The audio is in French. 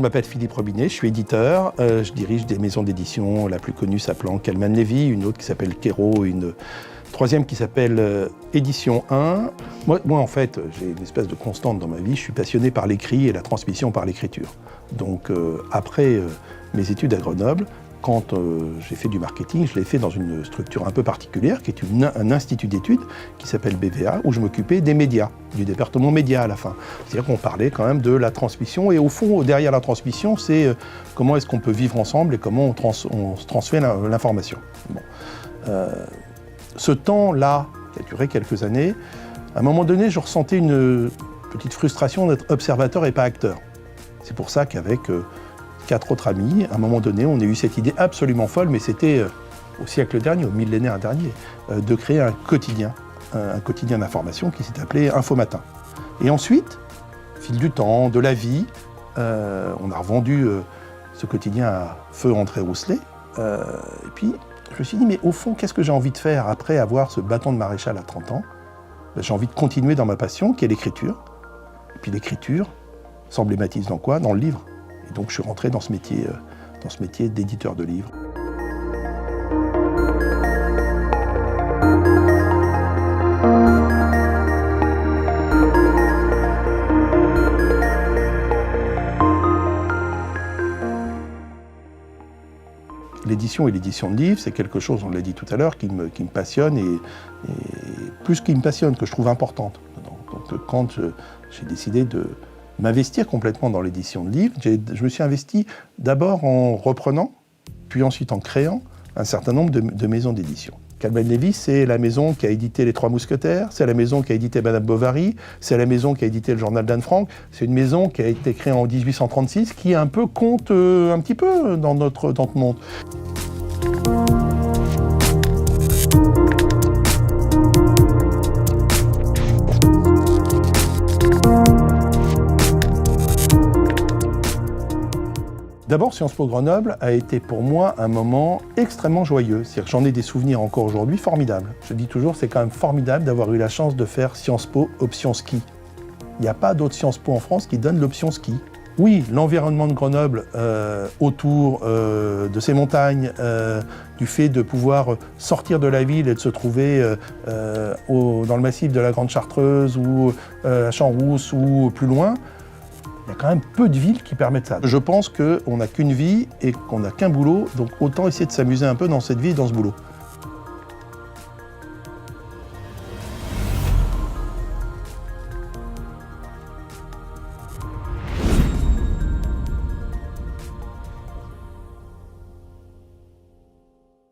je m'appelle Philippe Robinet, je suis éditeur. Je dirige des maisons d'édition, la plus connue s'appelant Calman Levy, une autre qui s'appelle Kero, une troisième qui s'appelle Édition 1. Moi, en fait, j'ai une espèce de constante dans ma vie. Je suis passionné par l'écrit et la transmission par l'écriture. Donc, après mes études à Grenoble, quand j'ai fait du marketing, je l'ai fait dans une structure un peu particulière, qui est un institut d'études qui s'appelle BVA, où je m'occupais des médias, du département médias à la fin. C'est-à-dire qu'on parlait quand même de la transmission, et au fond, derrière la transmission, c'est comment est-ce qu'on peut vivre ensemble et comment on se transmet l'information. Bon. Ce temps-là, qui a duré quelques années, à un moment donné, je ressentais une petite frustration d'être observateur et pas acteur. C'est pour ça qu'avec 4 autres amis, à un moment donné, on a eu cette idée absolument folle, mais c'était au siècle dernier, au millénaire dernier, de créer un quotidien d'information qui s'est appelé Info Matin. Et ensuite, fil du temps, de la vie, on a revendu ce quotidien à feu André Rousselet. Et puis, je me suis dit, mais au fond, qu'est-ce que j'ai envie de faire après avoir ce bâton de maréchal à 30 ans? J'ai envie de continuer dans ma passion, qui est l'écriture. Et puis l'écriture s'emblématise dans quoi? Dans le livre. Et donc je suis rentré dans ce métier d'éditeur de livres. L'édition et l'édition de livres, c'est quelque chose, on l'a dit tout à l'heure, qui me passionne et plus qui me passionne, que je trouve importante. Donc quand j'ai décidé de m'investir complètement dans l'édition de livres, je me suis investi d'abord en reprenant, puis ensuite en créant un certain nombre de maisons d'édition. Calman Levy, c'est la maison qui a édité Les Trois Mousquetaires, c'est la maison qui a édité Madame Bovary, c'est la maison qui a édité le journal d'Anne Frank, c'est une maison qui a été créée en 1836, qui un peu compte un petit peu dans notre monde. D'abord, Sciences Po Grenoble a été pour moi un moment extrêmement joyeux. C'est-à-dire que j'en ai des souvenirs encore aujourd'hui formidables. Je dis toujours, c'est quand même formidable d'avoir eu la chance de faire Sciences Po option ski. Il n'y a pas d'autres Sciences Po en France qui donnent l'option ski. Oui, l'environnement de Grenoble autour de ces montagnes, du fait de pouvoir sortir de la ville et de se trouver dans le massif de la Grande Chartreuse ou à Champs-Rousse ou plus loin, il y a quand même peu de villes qui permettent ça. Je pense qu'on n'a qu'une vie et qu'on n'a qu'un boulot, donc autant essayer de s'amuser un peu dans cette vie et dans ce boulot.